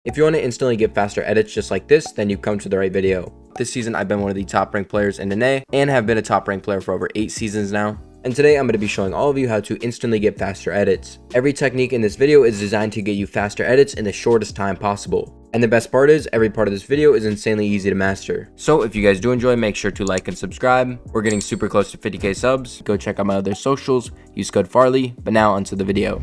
If you want to instantly get faster edits just like this, then you've come to the right video. This season I've been one of the top ranked players in NA and have been a top ranked player for over 8 seasons now. And today I'm going to be showing all of you how to instantly get faster edits. Every technique in this video is designed to get you faster edits in the shortest time possible. And the best part is, every part of this video is insanely easy to master. So if you guys do enjoy, make sure to like and subscribe. We're getting super close to 50k subs. Go check out my other socials, use code Farley. But now onto the video.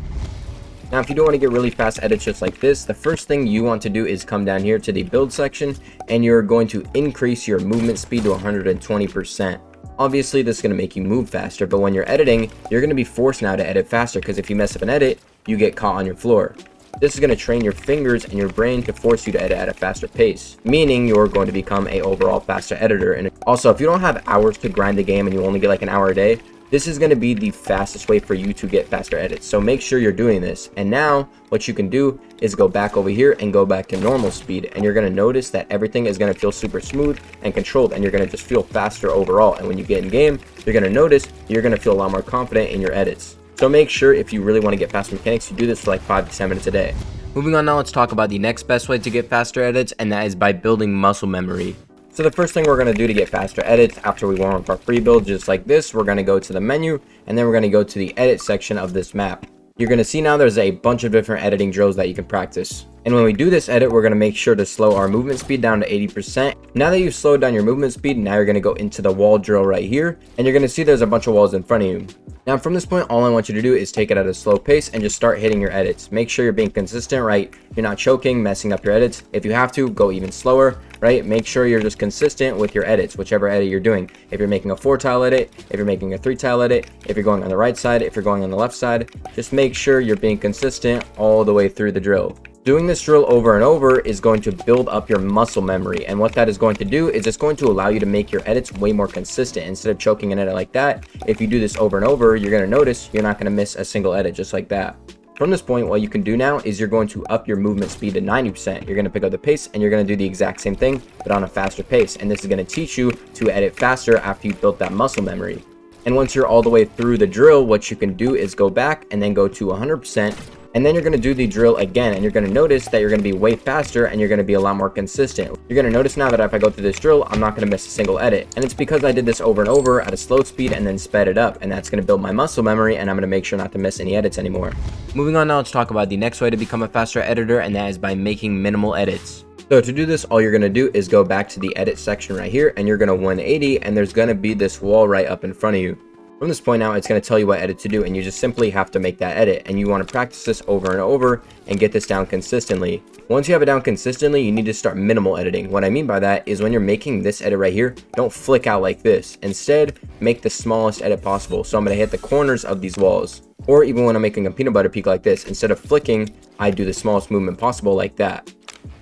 Now, if you do want to get really fast edits just like this, the first thing you want to do is come down here to the build section, and you're going to increase your movement speed to 120%. Obviously, this is going to make you move faster, but when you're editing, you're going to be forced now to edit faster, because if you mess up an edit, you get caught on your floor. This is going to train your fingers and your brain to force you to edit at a faster pace, meaning you're going to become a overall faster editor. And also, if you don't have hours to grind the game and you only get like an hour a day, this is going to be the fastest way for you to get faster edits. So make sure you're doing this. And now what you can do is go back over here and go back to normal speed. And you're going to notice that everything is going to feel super smooth and controlled. And you're going to just feel faster overall. And when you get in game, you're going to notice you're going to feel a lot more confident in your edits. So make sure if you really want to get faster mechanics, you do this for like 5 to 10 minutes a day. Moving on now, let's talk about the next best way to get faster edits. And that is by building muscle memory. So the first thing we're going to do to get faster edits after we warm up our free build just like this, we're going to go to the menu, and then we're going to go to the edit section of this map. You're going to see now there's a bunch of different editing drills that you can practice. And when we do this edit, we're going to make sure to slow our movement speed down to 80%. Now that you've slowed down your movement speed, now you're going to go into the wall drill right here, and you're going to see there's a bunch of walls in front of you. Now from this point, all I want you to do is take it at a slow pace and just start hitting your edits. Make sure you're being consistent, right? You're not choking, messing up your edits. If you have to, go even slower, right? Make sure you're just consistent with your edits, whichever edit you're doing. If you're making a 4-tile edit, if you're making a 3-tile edit, if you're going on the right side, if you're going on the left side, just make sure you're being consistent all the way through the drill. Doing this drill over and over is going to build up your muscle memory, and what that is going to do is it's going to allow you to make your edits way more consistent. Instead of choking an edit like that, if you do this over and over, you're going to notice you're not going to miss a single edit just like that. From this point, what you can do now is you're going to up your movement speed to 90%. You're going to pick up the pace, and you're going to do the exact same thing, but on a faster pace. And this is going to teach you to edit faster after you've built that muscle memory. And once you're all the way through the drill, what you can do is go back and then go to 100%. And then you're going to do the drill again, and you're going to notice that you're going to be way faster and you're going to be a lot more consistent. You're going to notice now that if I go through this drill, I'm not going to miss a single edit. And it's because I did this over and over at a slow speed and then sped it up. And that's going to build my muscle memory, and I'm going to make sure not to miss any edits anymore. Moving on now, let's talk about the next way to become a faster editor, and that is by making minimal edits. So to do this, all you're going to do is go back to the edit section right here, and you're going to 180, and there's going to be this wall right up in front of you. From this point out, it's going to tell you what edit to do, and you just simply have to make that edit. And you want to practice this over and over and get this down consistently. Once you have it down consistently, you need to start minimal editing. What I mean by that is when you're making this edit right here, don't flick out like this. Instead, make the smallest edit possible. So I'm going to hit the corners of these walls. Or even when I'm making a peanut butter peak like this, instead of flicking, I do the smallest movement possible like that.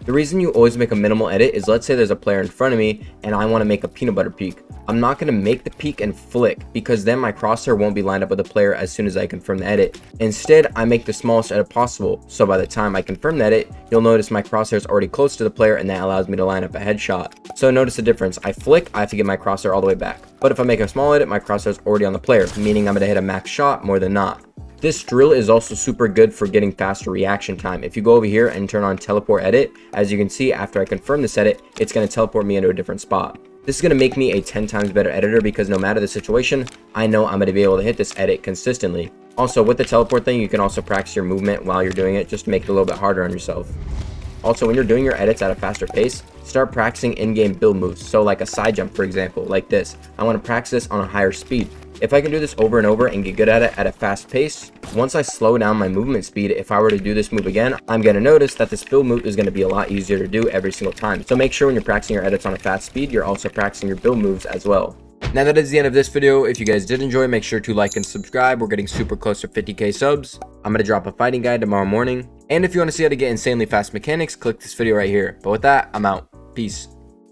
The reason you always make a minimal edit is, let's say there's a player in front of me and I want to make a peanut butter peak. I'm not going to make the peak and flick, because then my crosshair won't be lined up with the player as soon as I confirm the edit. Instead, I make the smallest edit possible. So by the time I confirm the edit, you'll notice my crosshair is already close to the player, and that allows me to line up a headshot. So notice the difference. I flick, I have to get my crosshair all the way back. But if I make a small edit, my crosshair is already on the player, meaning I'm going to hit a max shot more than not. This drill is also super good for getting faster reaction time. If you go over here and turn on teleport edit, as you can see, after I confirm this edit, it's going to teleport me into a different spot. This is going to make me a 10 times better editor, because no matter the situation, I know I'm going to be able to hit this edit consistently. Also, with the teleport thing, you can also practice your movement while you're doing it, just to make it a little bit harder on yourself. Also, when you're doing your edits at a faster pace, start practicing in-game build moves. So like a side jump, for example, like this. I want to practice this on a higher speed. If I can do this over and over and get good at it at a fast pace, once I slow down my movement speed, if I were to do this move again, I'm going to notice that this build move is going to be a lot easier to do every single time. So make sure when you're practicing your edits on a fast speed, you're also practicing your build moves as well. Now that is the end of this video. If you guys did enjoy, make sure to like and subscribe. We're getting super close to 50k subs. I'm going to drop a fighting guide tomorrow morning. And if you want to see how to get insanely fast mechanics, click this video right here. But with that, I'm out. Peace.